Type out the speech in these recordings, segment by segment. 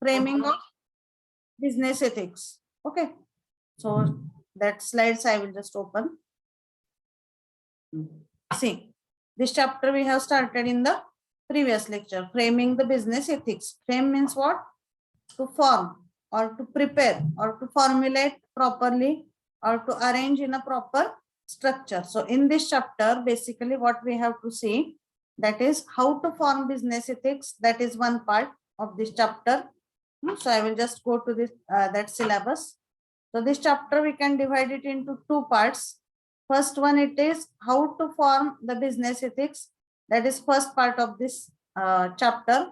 framing of business ethics. Okay, so that slides I will just open. See, this chapter we have started in the previous lecture, framing the business ethics. Frame means what? To form or to prepare or to formulate properly or to arrange in a proper structure. So in this chapter, basically what we have to see, that is how to form business ethics. That is one part of this chapter. So I will just go to this that syllabus. So this chapter we can divide it into two parts. First one, it is how to form the business ethics. That is first part of this chapter.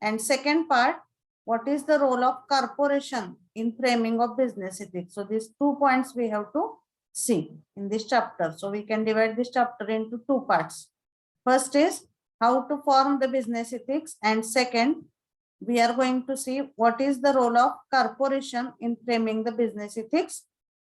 And second part, what is the role of corporation in framing of business ethics. So these 2 points we have to see in this chapter. So we can divide this chapter into two parts. First is how to form the business ethics, and second, we are going to see what is the role of corporation in framing the business ethics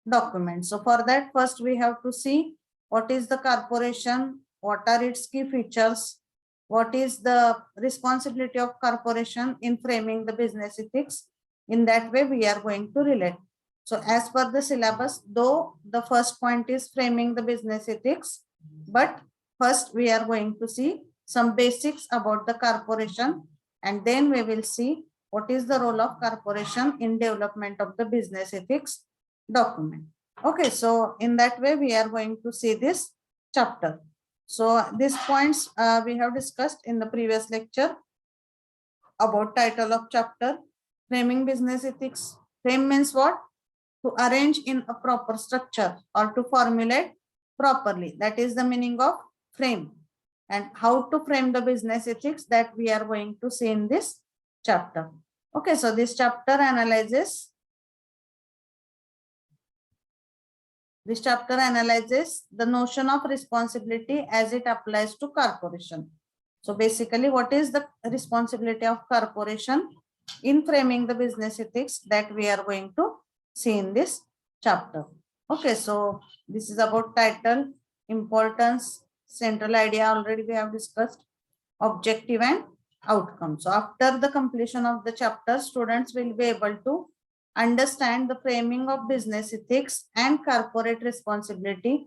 document. So for that, first we have to see what is the corporation, what are its key features, what is the responsibility of corporation in framing the business ethics. In that way, we are going to relate. So as per the syllabus, though the first point is framing the business ethics, but first we are going to see some basics about the corporation, and then we will see what is the role of corporation in development of the business ethics document. Okay, so in that way we are going to see this chapter. So these points we have discussed in the previous lecture about title of chapter, framing business ethics. Frame means what? To arrange in a proper structure or to formulate properly. That is the meaning of frame. And how to frame the business ethics, that we are going to see in this chapter. Okay, so this chapter analyzes the notion of responsibility as it applies to corporation. So basically, what is the responsibility of corporation in framing the business ethics, that we are going to see in this chapter. Okay, so this is about title, importance, central idea already we have discussed, objective and outcome. So after the completion of the chapter, students will be able to understand the framing of business ethics and corporate responsibility,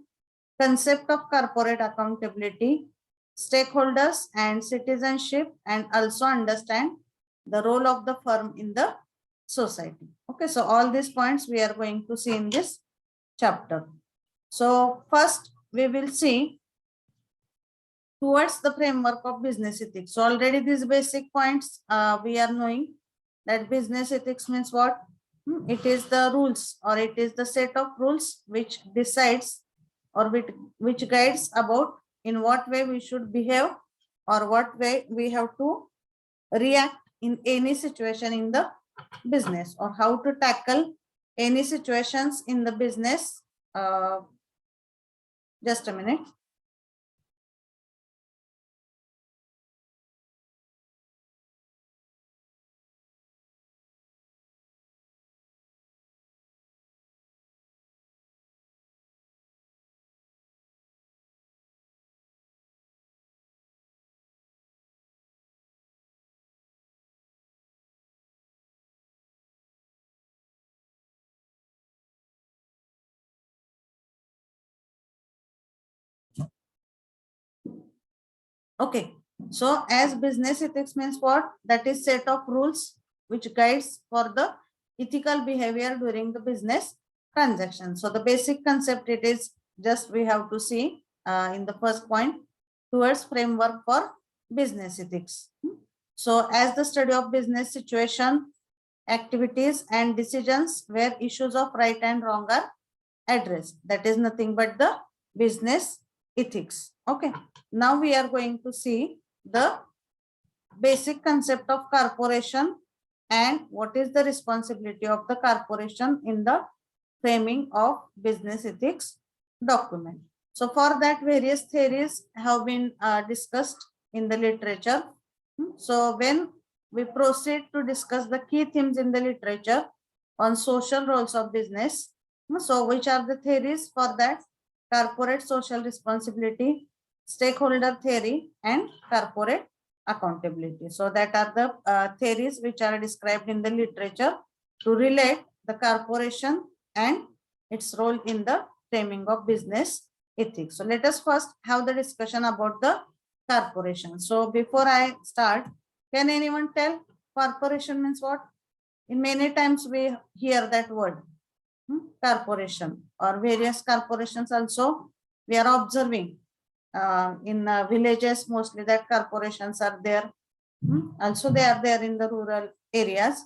concept of corporate accountability, stakeholders and citizenship, and also understand the role of the firm in the society. Okay, so all these points we are going to see in this chapter. So first we will see towards the framework of business ethics. So already these basic points we are knowing that business ethics means what? It is the rules, or it is the set of rules which decides or which guides about in what way we should behave or what way we have to react in any situation in the business, or how to tackle any situations in the business. Just a minute. Okay, so as business ethics means what? That is set of rules which guides for the ethical behavior during the business transaction. So the basic concept, it is just we have to see in the first point, towards framework for business ethics. So as the study of business situation, activities and decisions where issues of right and wrong are addressed. That is nothing but the business ethics. Okay, now we are going to see the basic concept of corporation and what is the responsibility of the corporation in the framing of business ethics document. So for that, various theories have been discussed in the literature. So when we proceed to discuss the key themes in the literature on social roles of business, so which are the theories for that? Corporate social responsibility, stakeholder theory, and corporate accountability. So that are the theories which are described in the literature to relate the corporation and its role in the framing of business ethics. So let us first have the discussion about the corporation. So before I start, can anyone tell corporation means what? In many times we hear that word, corporation, or various corporations also we are observing in villages mostly that corporations are there. Also they are there in the rural areas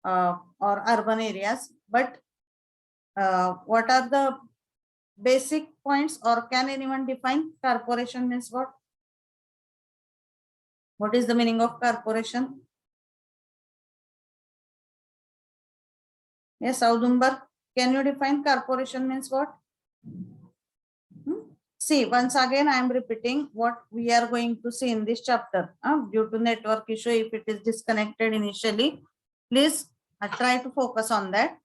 or urban areas. But what are the basic points, or can anyone define corporation means what? What is the meaning of corporation? Yes, Audumbar, can you define corporation means what? See, once again, I am repeating what we are going to see in this chapter. Due to network issue, if it is disconnected initially, please try to focus on that.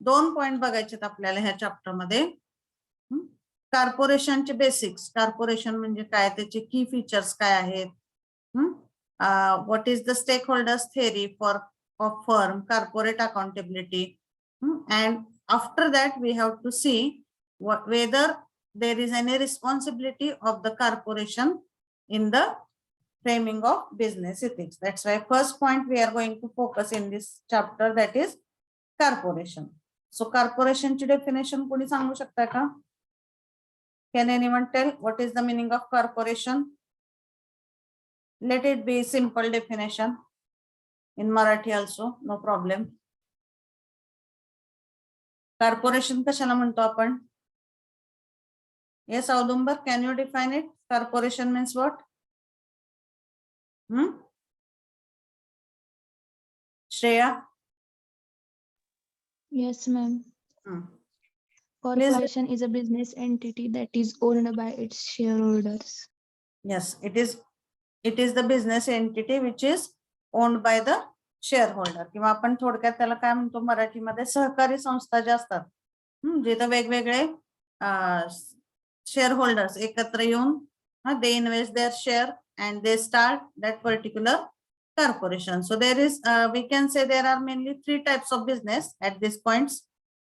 2 point बघायचे आपल्याला ह्या chapter मध्ये. कॉर्पोरेशनचे basics. Corporation म्हणजे काय, त्याचे की features काय आहेत, what is the stakeholders theory for of firm, corporate accountability, and after that we have to see whether there is any responsibility of the corporation in the framing of business ethics. That's why first point we are going to focus in this chapter, that is corporation. So corporation ची definition कोणी सांगू शकता का? Can anyone tell what is the meaning of corporation? Let it be simple definition in Marathi also, no problem. Corporation कशाला म्हणतो आपण? Yes, Audumbar, can you define it? Corporation means what? Shreya? Yes, ma'am. Corporation is a business entity that is owned by its shareholders. Yes, it is the business entity which is owned by the shareholder. किंवा आपण थोडक्यात त्याला काय म्हणतो मराठीमध्ये, सहकारी संस्था ज्या असतात, जिथे वेगवेगळे shareholders एकत्र येऊन they invest their share and they start that particular corporation. So there is we can say there are mainly 3 types of business at this points.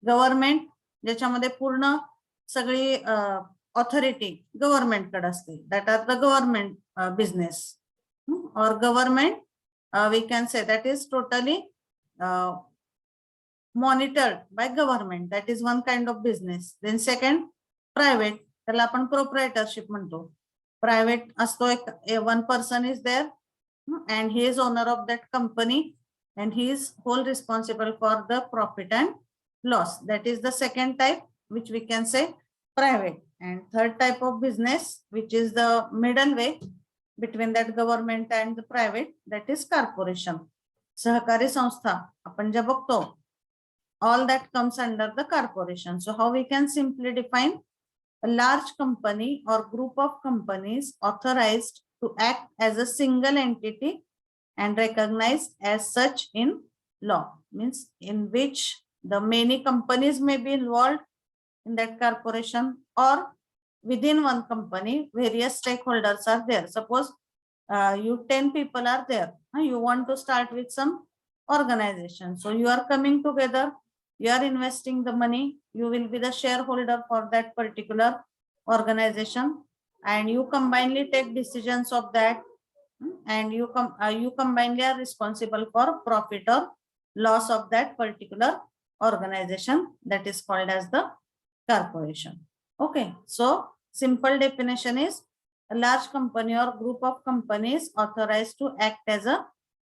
Government, ज्याच्यामध्ये पूर्ण सगळी authority government कडे असते, that are the government business, or government we can say that is totally monitored by government, that is one kind of business. Then second, private, त्याला आपण proprietorship म्हणतो. Private असतो एक, one person is there and he is owner of that company and he is whole responsible for the profit and loss. That is the second type which we can say private. And third type of business which is the middle way between that government and the private, that is corporation. सहकारी संस्था आपण जे बघतो, all that comes under the corporation. So how we can simply define a large company or group of companies authorized to act as a single entity and recognized as such in law, means in which the many companies may be involved in that corporation, or within one company various stakeholders are there. Suppose you 10 people are there, you want to start with some organization, so you are coming together, you are investing the money, you will be the shareholder for that particular organization, and you combinedly take decisions of that, and you combinedly are responsible for profit or loss of that particular organization, that is called as the corporation. Okay, so simple definition is a large company or group of companies authorized to act as a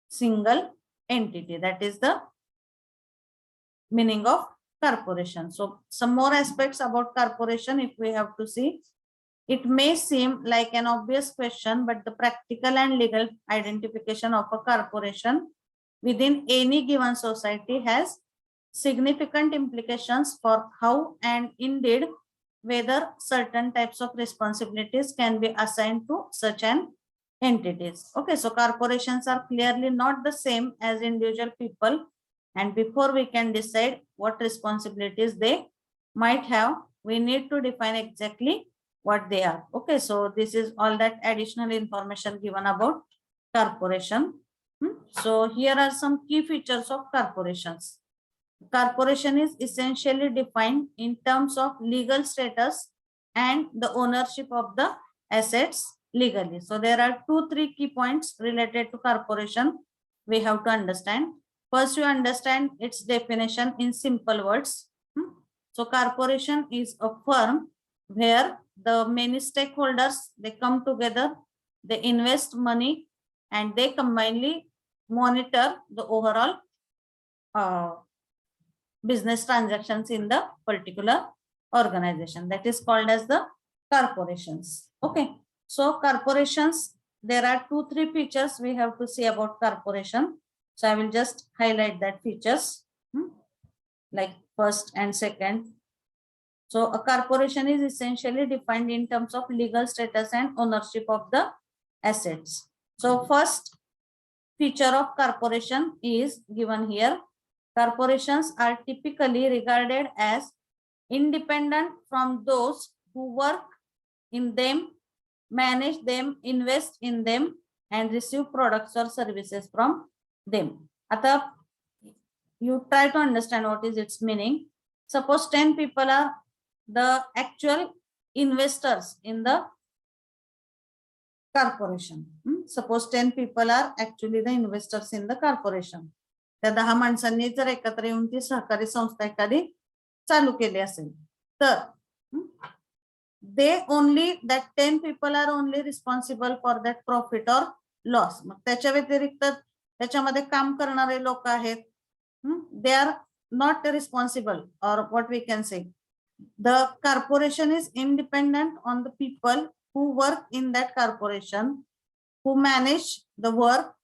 single entity, that is the meaning of corporation. So some more aspects about corporation if we have to see. It may seem like an obvious question, but the practical and legal identification of a corporation within any given society has significant implications for how and indeed whether certain types of responsibilities can be assigned to such an entities. Okay, so corporations are clearly not the same as individual people, and before we can decide what responsibilities they might have, we need to define exactly what they are. Okay, so this is all that additional information given about corporation. So here are some key features of corporations. Corporation is essentially defined in terms of legal status and the ownership of the assets legally. So there are 2-3 key points related to corporation we have to understand. First, you understand its definition in simple words. So corporation is a firm where the many stakeholders, they come together, they invest money, and they combinedly monitor the overall business transactions in the particular organization. That is called as the corporations. Okay. So corporations, there are 2-3 features we have to see about corporation. So I will just highlight that features, like first and second. So a corporation is essentially defined in terms of legal status and ownership of the assets. So first feature of corporation is given here. Corporations are typically regarded as independent from those who work in them, manage them, invest in them, and receive products or services from them. आता you try to understand what is its meaning. Suppose 10 people are the actual investors in the corporation. Suppose 10 people are actually the investors in the corporation. त्या 10 माणसांनी जर एकत्र येऊन ती सहकारी संस्था एखादी चालू केली असेल तर they only, that 10 people are only responsible for that profit or loss. मग त्याच्या व्यतिरिक्त त्याच्यामध्ये काम करणारे लोक आहेत, they are not responsible, or what we can say, the corporation is independent on the people who work in that corporation, who manage the work,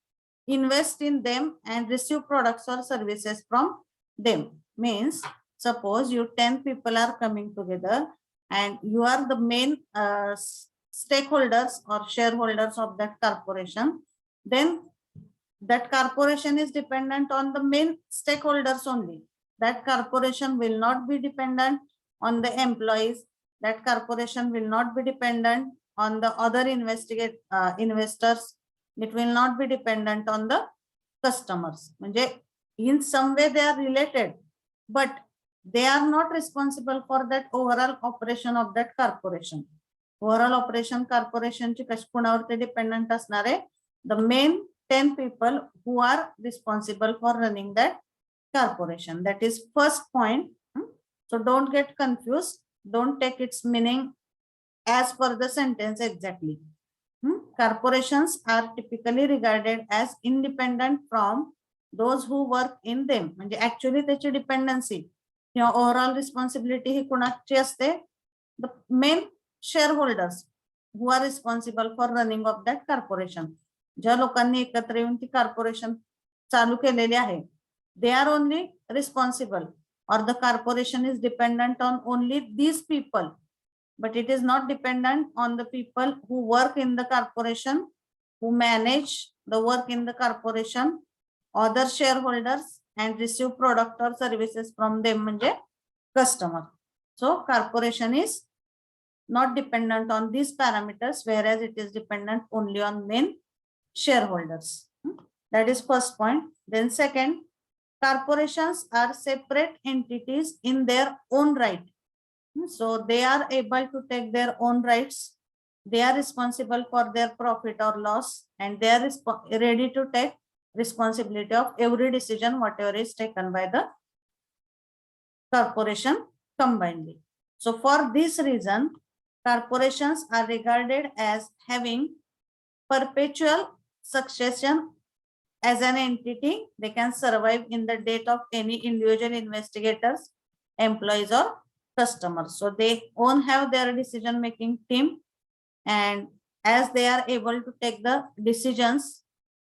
invest in them, and receive products or services from them. Means suppose you 10 people are coming together and you are the main stakeholders or shareholders of that corporation, then that corporation is dependent on the main stakeholders only. That corporation will not be dependent on the employees. That corporation will not be dependent on the other investors. It will not be dependent on the customers. म्हणजे in some way they are related, but they are not responsible for that overall operation of that corporation. Overall operation corporation ची कुणावरती dependent असणारे the main 10 people who are responsible for running that corporation. That is first point. So don't get confused. Don't take its meaning as per the sentence exactly. Corporations are typically regarded as independent from those who work in them. म्हणजे actually त्याची dependency किंवा overall responsibility ही कुणाची असते? The main shareholders who are responsible for running of that corporation. ज्या लोकांनी एकत्र येऊन ती कॉर्पोरेशन चालू केलेली आहे, they are only responsible, or the corporation is dependent on only these people, but it is not dependent on the people who work in the corporation, who manage the work in the corporation, other shareholders, and receive product or services from them, म्हणजे customer. So corporation is not dependent on these parameters, whereas it is dependent only on main shareholders. That is first point. Then second, corporations are separate entities in their own right. So they are able to take their own rights. They are responsible for their profit or loss, and they are ready to take responsibility of every decision whatever is taken by the corporation combinedly. So for this reason, corporations are regarded as having perpetual succession as an entity. They can survive in the death of any individual investigators, employees, or customers. So they own have their decision making team, and as they are able to take the decisions,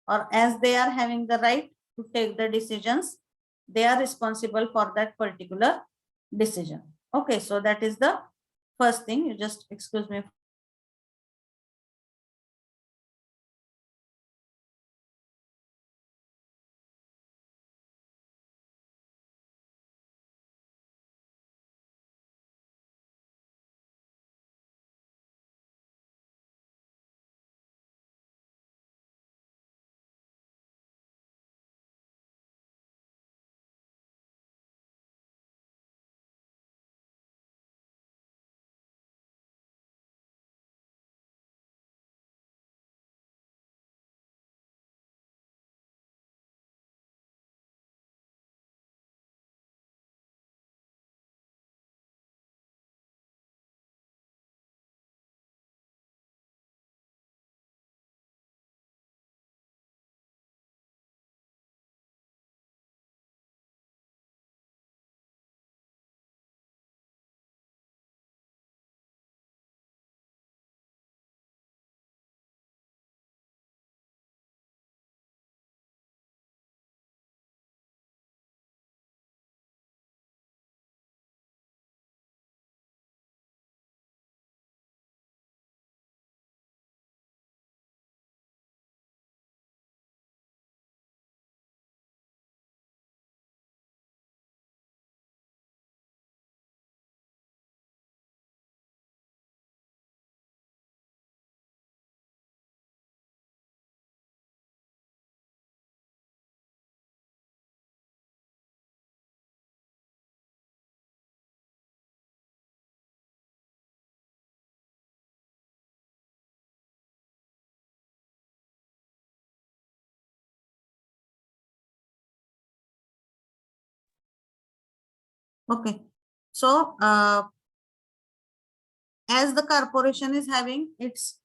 or as they are having the right to take the decisions, they are responsible for that particular decision. Okay, so that is the first thing. You just excuse me Okay, so as the corporation is having its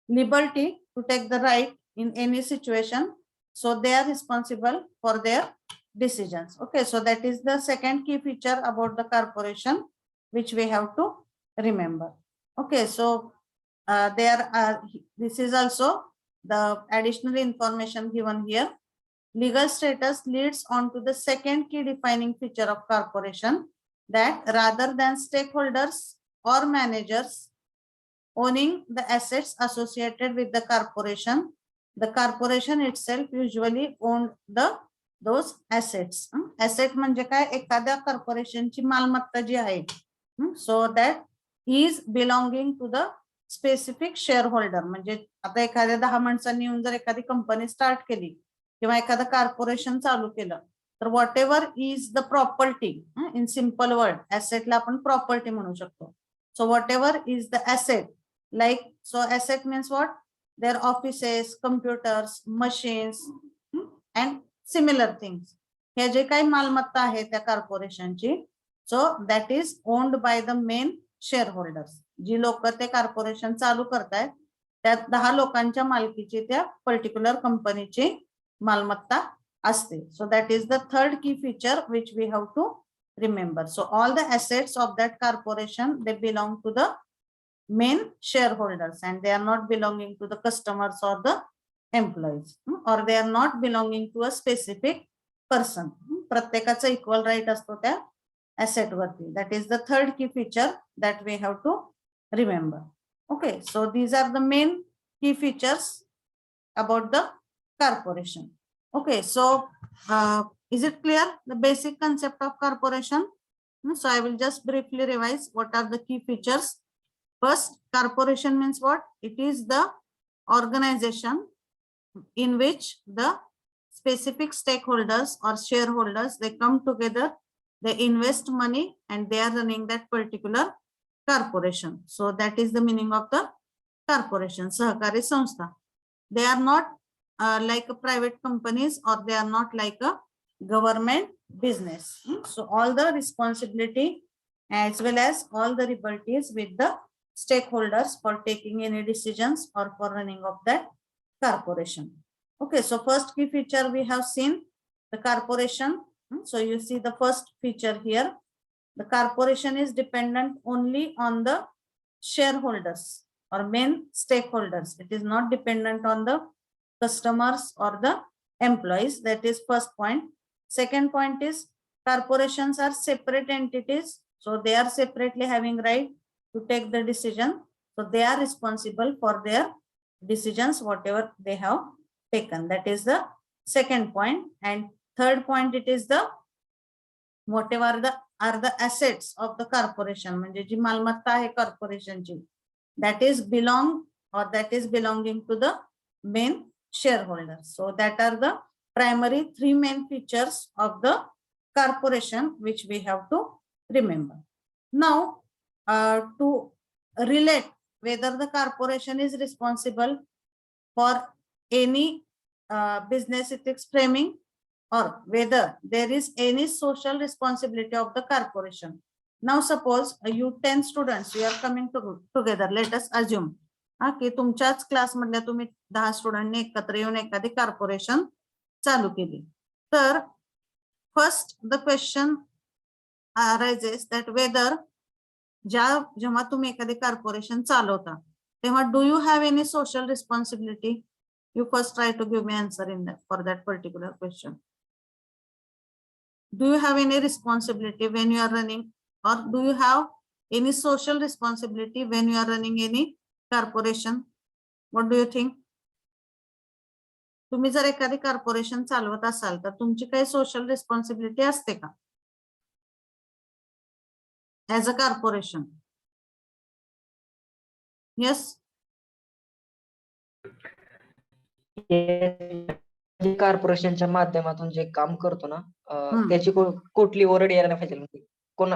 liberty to take the right in any situation, so they are responsible for their decisions. Okay, so that is the second key feature about the corporation which we have to remember. Okay, so this is also the additional information given here. Legal status leads on to the second key defining feature of corporation, that rather than stakeholders or managers owning the assets associated with the corporation itself usually owned those assets. Asset म्हणजे काय, एखाद्या कॉर्पोरेशनची मालमत्ता जी आहे, so that is belonging to the specific shareholder. म्हणजे आता एखाद्या 10 माणसांनी येऊन जर एखादी कंपनी स्टार्ट केली किंवा एखादं कॉर्पोरेशन चालू केलं, तर whatever is the property, in simple word ऍसेटला आपण प्रॉपर्टी म्हणू शकतो. So whatever is the asset, like so asset means what, their offices, computers, machines and similar things. हे जे काही मालमत्ता आहे त्या कॉर्पोरेशनची, so that is owned by the main shareholders. जी लोक ते कॉर्पोरेशन चालू करतायत त्यात 10 लोकांच्या मालकीची त्या पर्टिक्युलर कंपनीची मालमत्ता असते. So that is the third key feature which we have to remember. So all the assets of that corporation, they belong to the main shareholders and they are not belonging to the customers or the employees, or they are not belonging to a specific person. प्रत्येकाचा equal right असतो त्या asset वरती. That is the third key feature that we have to remember. Okay, so these are the main key features about the corporation. Okay, so is it clear the basic concept of corporation? So I will just briefly revise what are the key features. First, corporation means what? It is the organization in which the specific stakeholders or shareholders, they come together, they invest money and they are running that particular corporation. So that is the meaning of the corporation, Sahakari Samstha. They are not like a private companies, or they are not like a government business. So all the responsibility as well as all the liberties with the stakeholders for taking any decisions or for running of that corporation. Okay, so first key feature we have seen the corporation. So you see the first feature here, the corporation is dependent only on the shareholders or main stakeholders. It is not dependent on the customers or the employees. That is first point. Second point is corporations are separate entities, so they are separately having right to take the decision. So they are responsible for their decisions, whatever they have taken. That is the second point. And third point, it is the whatever are the assets of the corporation, म्हणजे जी मालमत्ता आहे कॉर्पोरेशनची, that is belong or that is belonging to the main shareholders. So that are the primary 3 main features of the corporation which we have to remember. Now to relate whether the corporation is responsible for any business ethics framing or whether there is any social responsibility of the corporation. Now suppose you 10 students, you are coming together. Let us assume की तुमच्याच class मधल्या तुम्ही 10 स्टुडंटने एकत्र येऊन एखादी corporation चालू केली. तर first the question arises that whether जेव्हा तुम्ही एखादी कॉर्पोरेशन चालवता तेव्हा do you have any social responsibility? You first try to give me answer in for that particular question. Do you have any responsibility when you are running, or do you have any social responsibility when you are running any corporation? What do you think? तुम्ही जर एखादी corporation चालवत असाल तर तुमची काही social responsibility असते का as a corporation? Yes. कॉर्पोरेशनच्या माध्यमातून जे काम करतो ना, त्याची कुठली ओरड यायला पाहिजे, म्हणजे कोण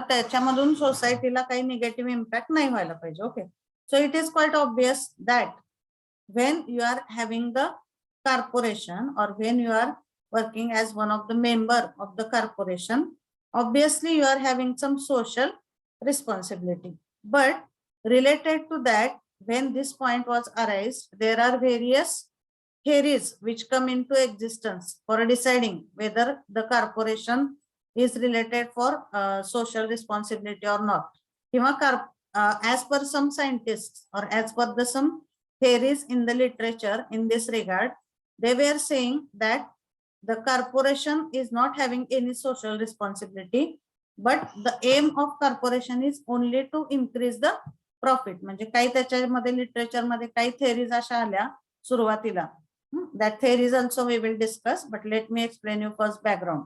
त्याच्यामधून सोसायटीला काही निगेटिव्ह इम्पॅक्ट नाही व्हायला पाहिजे. Okay, so it is quite obvious that when you are having the corporation or when you are working as one of the member of the corporation, obviously you are having some social responsibility. But related to that, when this point was arised, there are various theories which come into existence for deciding whether the corporation is related for social responsibility or not. As per some scientists or as per the some theories in the literature in this regard, they were saying that the corporation is not having any social responsibility, but the aim of corporation is only to increase the profit. म्हणजे काही त्याच्यामध्ये literature मध्ये काही theories अशा आल्या सुरुवातीला. That theories also we will discuss, but let me explain you first background.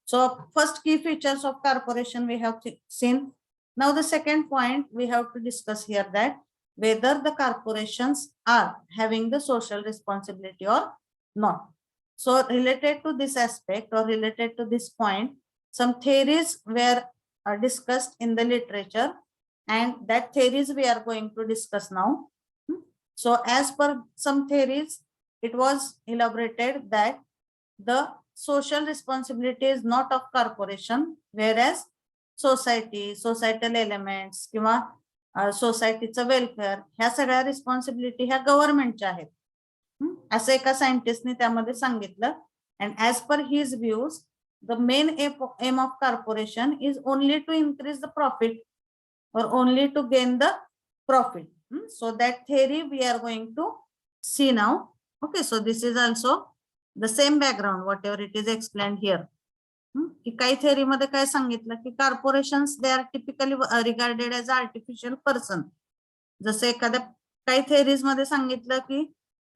So first key features of corporation we have seen. Now the second point we have to discuss here, that whether the corporations are having the social responsibility or not. So related to this aspect or related to this point, some theories were discussed in the literature, and that theories we are going to discuss now. So as per some theories, it was elaborated that the social responsibility is not of corporation, whereas society, societal elements किंवा सोसायटीचं welfare ह्या सगळ्या responsibility ह्या गव्हर्नमेंटच्या आहेत. असं एका सायंटिस्टने त्यामध्ये सांगितलं. And as per his views, the main aim of corporation is only to increase the profit or only to gain the profit. So that theory we are going to see now. Okay, so this is also the same background whatever it is explained here. की काही theory मध्ये काय सांगितलं की corporations they are typically regarded as artificial person. जसे एखाद्या काही theories मध्ये सांगितलं की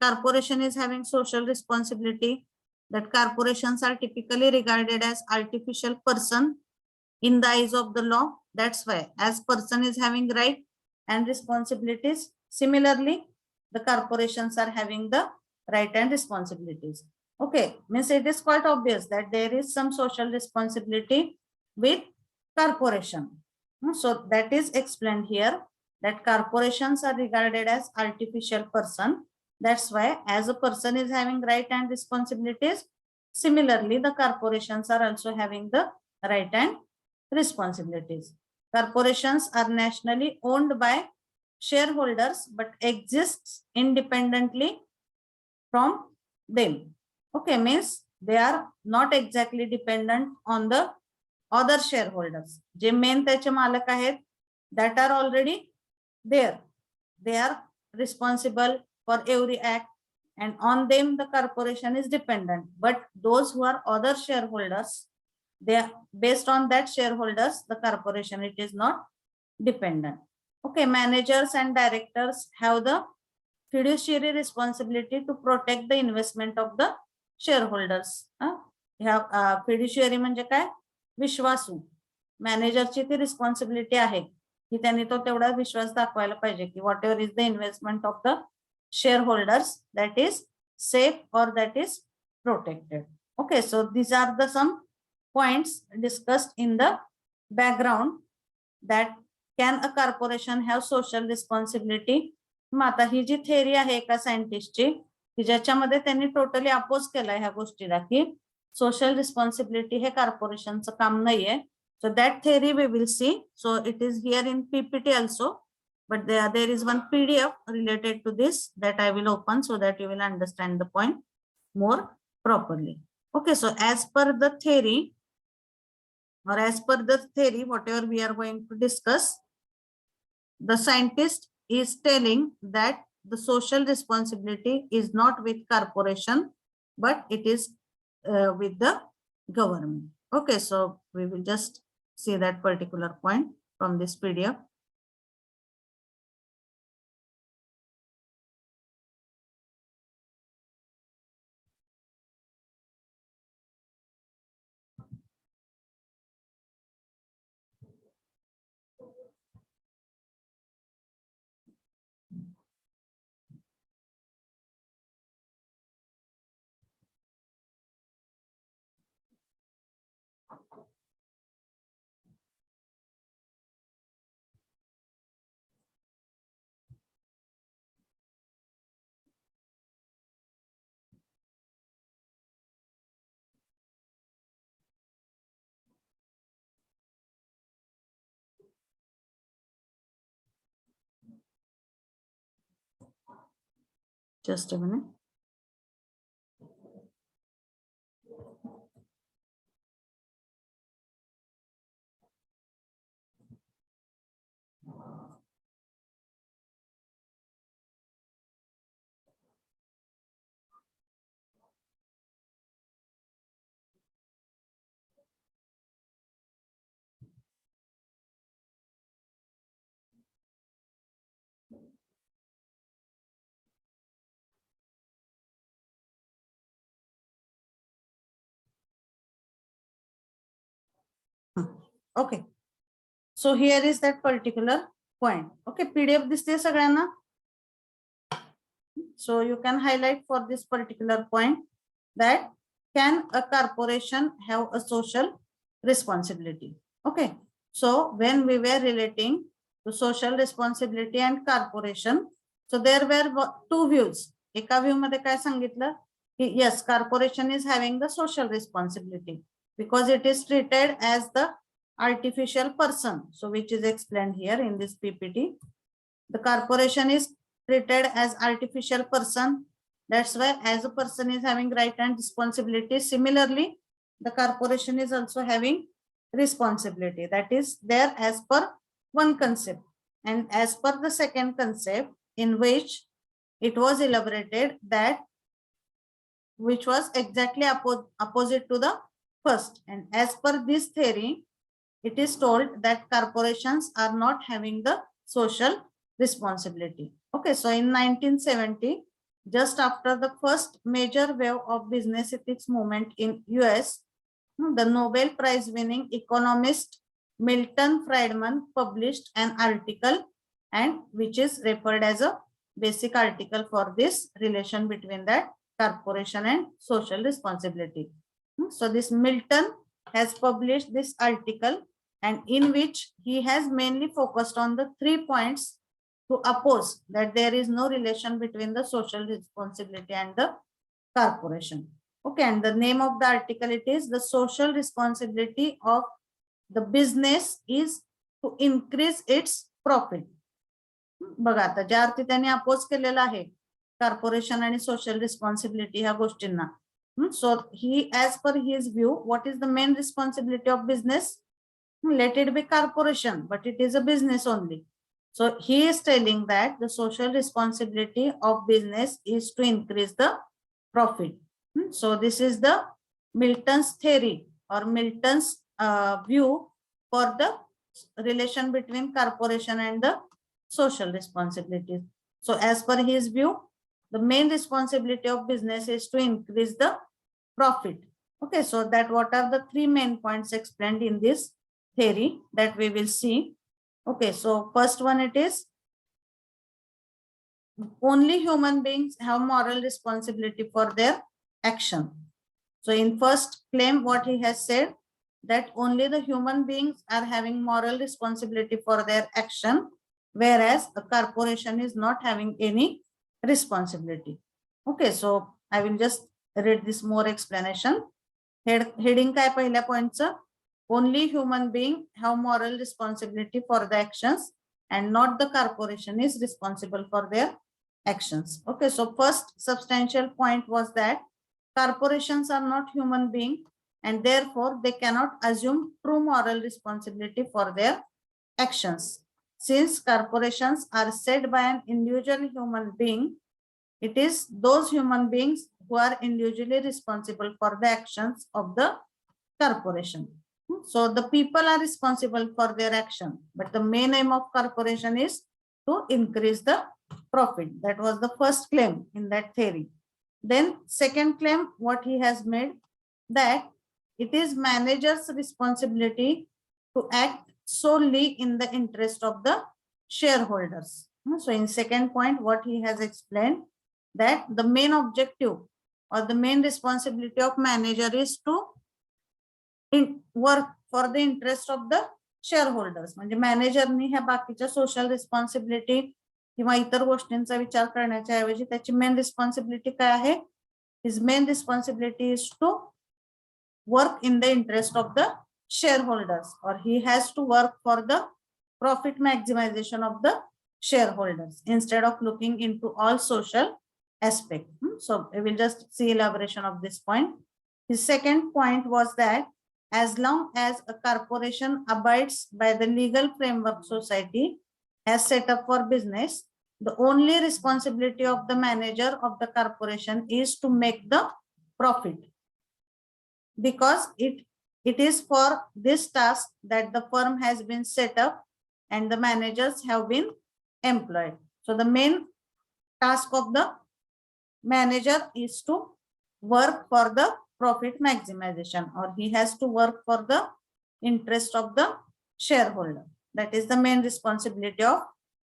corporation is having social responsibility, that corporations are typically regarded as artificial person in the eyes of the law. That's why as person is having right and responsibilities, similarly the corporations are having the right and responsibilities. Okay, means it is quite obvious that there is some social responsibility with corporation. So that is explained here, that corporations are regarded as artificial person. That's why as a person is having right and responsibilities, similarly the corporations are also having the right and responsibilities. Corporations are nationally owned by shareholders but exists independently from them. Okay, means they are not exactly dependent on the other shareholders. J main त्याचे मालक आहेत, that are already there. They are responsible for every act and on them the corporation is dependent. But those who are other shareholders, they are based on that shareholders, the corporation, it is not dependent. Okay, managers and directors have the fiduciary responsibility to protect the investment of the shareholders. Fiduciary म्हणजे काय? विश्वासू. मॅनेजरची ती responsibility आहे की त्यांनी तो तेवढा विश्वास दाखवायला पाहिजे की what ever is the investment of the shareholders, that is safe or that is protected. Okay, so these are the some points discussed in the background, that can a corporation have social responsibility. आता ही जी theory आहे एका सायंटिस्टची की ज्याच्यामध्ये त्यांनी totally oppose केला ह्या गोष्टीला की सोशल रिस्पॉन्सिबिलिटी हे कॉर्पोरेशनचं काम नाहीये. So that theory we will see. So it is here in PPT also, but there is one PDF related to this that I will open so that you will understand the point more properly. Okay, so as per the theory, or as per the theory, whatever we are going to discuss, the scientist is telling that the social responsibility is not with corporation, but it is with the government. Okay, so we will just see that particular point from this PDF. Just a minute. Okay. So here is that particular point. Okay, PDF दिसते सगळ्यांना. So you can highlight for this particular point that can a corporation have a social responsibility? Okay. So when we were relating to social responsibility and corporation, so there were two views. एका view मध्ये काय सांगितलं की yes, corporation is having the social responsibility because it is treated as the artificial person. So which is explained here in this PPT. The corporation is treated as artificial person. That's why as a person is having right and responsibility, similarly the corporation is also having responsibility. That is there as per one concept, and as per the second concept in which it was elaborated, that which was exactly opposite to the first. And as per this theory, it is told that corporations are not having the social responsibility. Okay, so in 1970, just after the first major wave of business ethics movement in US, the Nobel Prize winning economist Milton Friedman published an article, and which is referred as a basic article for this relation between that corporation and social responsibility. So this Milton has published this article, and in which he has mainly focused on the 3 points to oppose that there is no relation between the social responsibility and the corporation. Okay, and the name of the article, it is the social responsibility of the business is to increase its profit. बघा आता ज्या अर्थी त्यांनी oppose केलेला आहे corporation आणि social responsibility ह्या गोष्टींना. So he, as per his view, what is the main responsibility of business? Let it be corporation, but it is a business only. So he is telling that the social responsibility of business is to increase the profit. So this is the Milton's theory or Milton's view for the relation between corporation and the social responsibilities. So as per his view, the main responsibility of business is to increase the profit. Okay, so that what are the 3 main points explained in this theory that we will see. Okay, so first one, it is only human beings have moral responsibility for their action. So in first claim, what he has said, that only the human beings are having moral responsibility for their action, whereas a corporation is not having any responsibility. Okay, so I will just read this more explanation. Heading काय पहिल्या पॉइंटचं, only human being have moral responsibility for the actions and not the corporation is responsible for their actions. Okay, so first substantial point was that corporations are not human beings and therefore they cannot assume true moral responsibility for their actions. Since corporations are set by an individual human being, it is those human beings who are individually responsible for the actions of the corporation. So the people are responsible for their action, but the main aim of corporation is to increase the profit. That was the first claim in that theory. Then second claim, what he has made, that it is manager's responsibility to act solely in the interest of the shareholders. So in second point, what he has explained, that the main objective or the main responsibility of manager is to work for the interest of the shareholders. म्हणजे मॅनेजरनी ह्या बाकीच्या social responsibility किंवा इतर गोष्टींचा विचार करण्याच्या ऐवजी त्याची मेन रिस्पॉन्सिबिलिटी काय आहे? His main responsibility is to work in the interest of the shareholders, or he has to work for the profit maximization of the shareholders instead of looking into all social aspect. So we will just see elaboration of this point. His second point was that as long as a corporation abides by the legal framework society has set up for business, the only responsibility of the manager of the corporation is to make the profit, because it is for this task that the firm has been set up and the managers have been employed. So the main task of the manager is to work for the profit maximization, or he has to work for the interest of the shareholder. That is the main responsibility of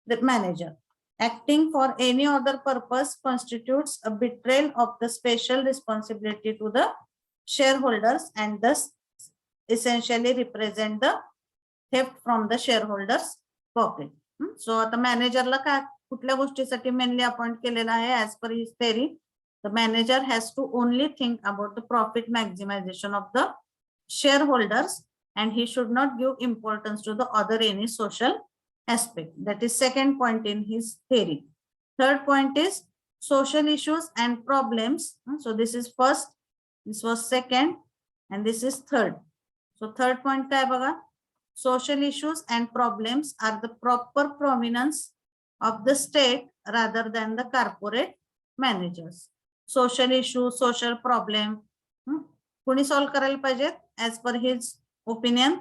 the manager. Acting for any other purpose constitutes a betrayal of the special responsibility to the shareholders and thus essentially represent the theft from the shareholders pocket. So आता मॅनेजरला काय कुठल्या गोष्टीसाठी mainly appoint केलेला आहे as per his theory the manager has to only think about the profit maximization of the shareholders and he should not give importance to the other any social aspect. That is second point in his theory. Third point is social issues and problems. So this is first, this was second, and this is third. So third point काय बघा, social issues and problems are the proper prominence of the state rather than the corporate managers. Social issue, social problem, कोणी solve करायला पाहिजे as per his opinion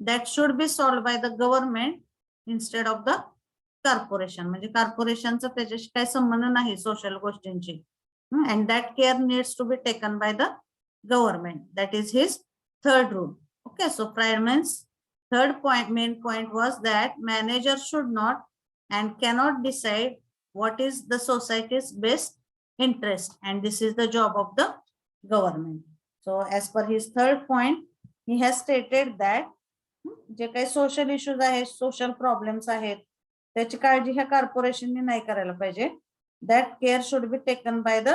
that should be solved by the government instead of the corporation. म्हणजे कॉर्पोरेशनचा त्याच्याशी काही संबंध नाही social गोष्टींची, and that care needs to be taken by the government. That is his third rule. Okay, so Friedman's third point, main point was that manager should not and cannot decide what is the society's best interest, and this is the job of the government. So as per his third point, he has stated that जे काही social issues आहेत, social problems आहेत, त्याची काळजी ह्या कॉर्पोरेशनने नाही करायला पाहिजे. That care should be taken by the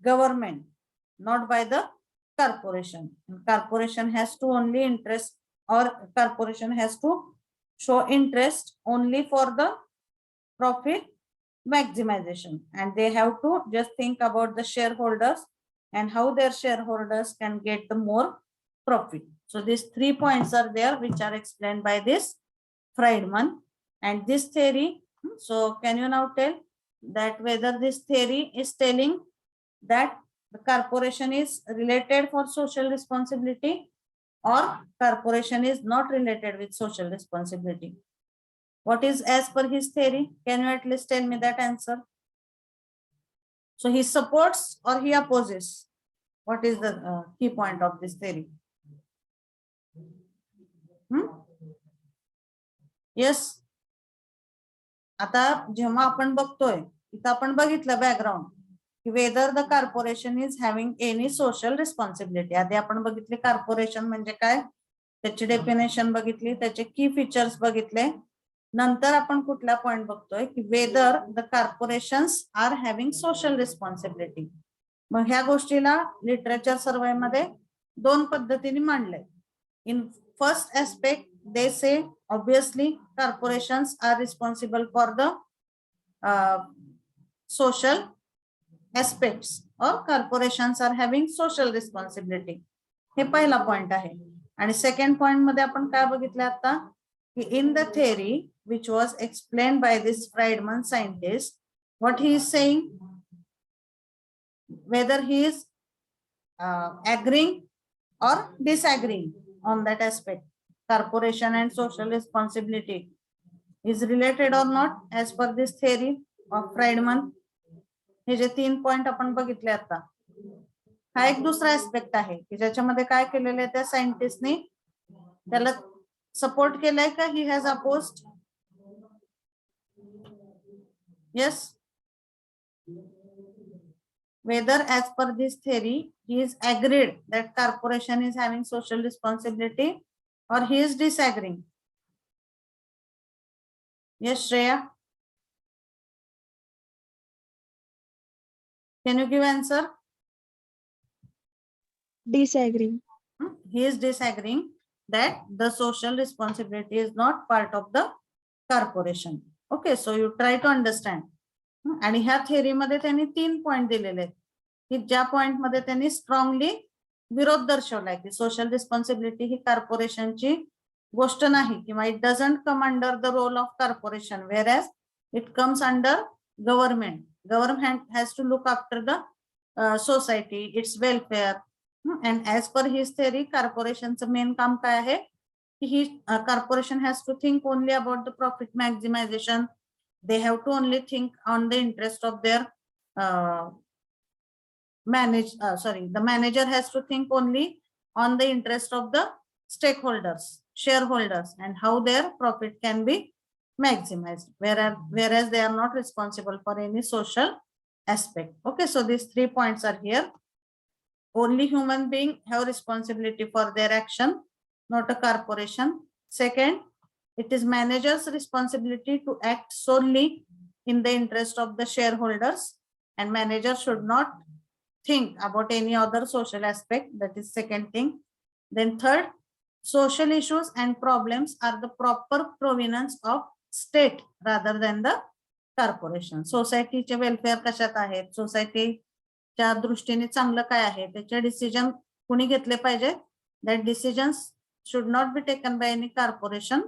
government, not by the corporation. Corporation has to only interest, or corporation has to show interest only for the profit maximization, and they have to just think about the shareholders and how their shareholders can get the more profit. So these 3 points are there which are explained by this Friedman and this theory. So can you now tell that whether this theory is telling that the corporation is related for social responsibility or corporation is not related with social responsibility? What is as per his theory? Can you at least tell me that answer? So he supports or he opposes? What is the key point of this theory? Yes. आता जेव्हा आपण बघतोय इथं आपण बघितलं background की whether the corporation is having any social responsibility. आधी आपण बघितले कॉर्पोरेशन म्हणजे काय, त्याची डेफिनेशन बघितली, त्याचे की फीचर्स बघितले. नंतर आपण कुठला पॉइंट बघतोय की whether the corporations are having social responsibility. मग ह्या गोष्टीला लिटरेचर सर्वे मध्ये दोन पद्धतीने मांडले. In first aspect they say obviously corporations are responsible for the social aspects, or corporations are having social responsibility. हे पहिला पॉइंट आहे. आणि सेकंड पॉइंट मध्ये आपण काय बघितलं आता की in the theory which was explained by this Friedman scientist, what he is saying, whether he is agreeing or disagreeing on that aspect, corporation and social responsibility is related or not as per this theory of Friedman. हे जे 3 point आपण बघितले आता, हा एक दुसरा aspect आहे की ज्याच्यामध्ये काय केलेलं आहे त्या सायंटिस्टने त्याला सपोर्ट केलाय का he has opposed. yes, whether as per this theory he is agreed that corporation is having social responsibility or he is disagreeing. Yes, Shreya, can you give answer? Disagreeing. He is disagreeing that the social responsibility is not part of the corporation. Okay, so you try to understand. आणि ह्या थेअरीमध्ये त्यांनी 3 point दिलेले आहेत की ज्या point मध्ये त्यांनी strongly विरोध दर्शवलाय की सोशल रिस्पॉन्सिबिलिटी ही कॉर्पोरेशनची गोष्ट नाही किंवा it doesn't come under the role of corporation whereas it comes under government. Government has to look after the society, its welfare. And as per his theory कॉर्पोरेशनचं main काम काय आहे की ही corporation has to think only about the profit maximization. They have to only think on the interest of their the manager has to think only on the interest of the stakeholders, shareholders, and how their profit can be maximized, whereas they are not responsible for any social aspect. Okay, so these 3 points are here. Only human being have responsibility for their action, not a corporation. Second, it is manager's responsibility to act solely in the interest of the shareholders, and manager should not think about any other social aspect. That is second thing. Then third, social issues and problems are the proper provenance of state rather than the corporation. सोसायटीचे welfare कशात आहेत, सोसायटीच्या दृष्टीने चांगलं काय आहे, त्याचे decision कुणी घेतले पाहिजे. That decisions should not be taken by any corporation,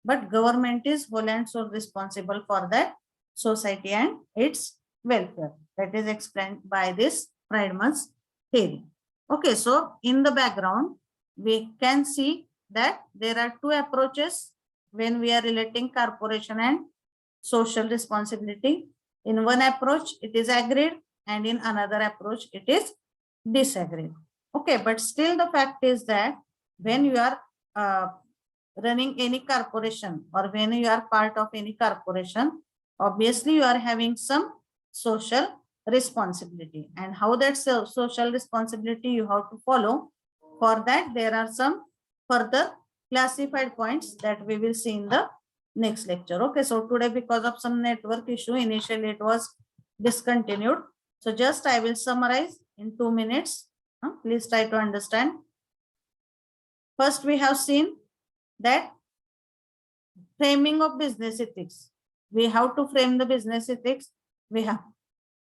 but government is whole and sole responsible for that society and its welfare. That is explained by this Friedman's theory. Okay, so in the background we can see that there are 2 approaches when we are relating corporation and social responsibility. In one approach it is agreed and in another approach it is disagreed. Okay, but still the fact is that when you are running any corporation or when you are part of any corporation, obviously you are having some social responsibility, and how that social responsibility you have to follow. For that there are some further classified points that we will see in the next lecture. Okay, so today because of some network issue initially it was discontinued, so just I will summarize in 2 minutes. Please try to understand. First, we have seen that framing of business ethics. We have to frame the business ethics. We have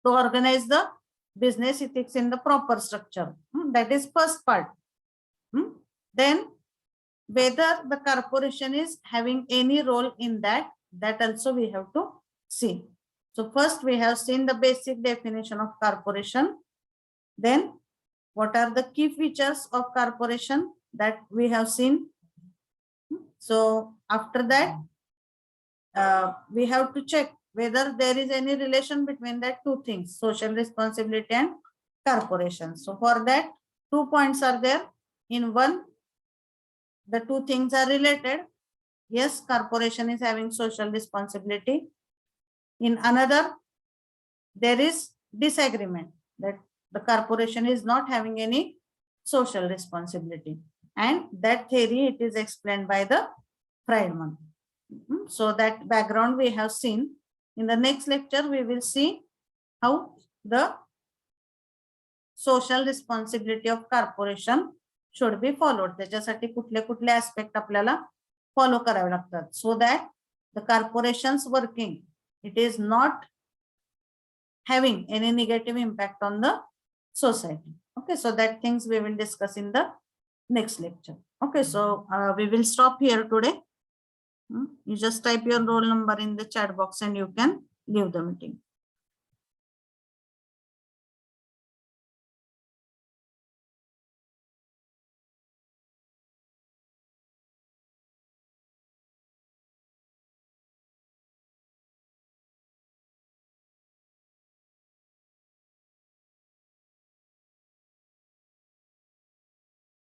to organize the business ethics in the proper structure. That is first part. Then whether the corporation is having any role in that, that also we have to see. So first we have seen the basic definition of corporation. Then what are the key features of corporation that we have seen. So after that we have to check whether there is any relation between that 2 things, social responsibility and corporation. So for that 2 points are there. In one, the 2 things are related. Yes, corporation is having social responsibility. In another, there is disagreement that the corporation is not having any social responsibility, and that theory it is explained by the Friedman. So that background we have seen. In the next lecture we will see how the social responsibility of corporation should be followed. त्याच्यासाठी कुठले कुठले aspect आपल्याला follow करावे लागतात, so that the corporation's working it is not having any negative impact on the society. Okay, so that things we will discuss in the next lecture. Okay, so we will stop here today. You just type your roll number in the chat box and you can leave the meeting.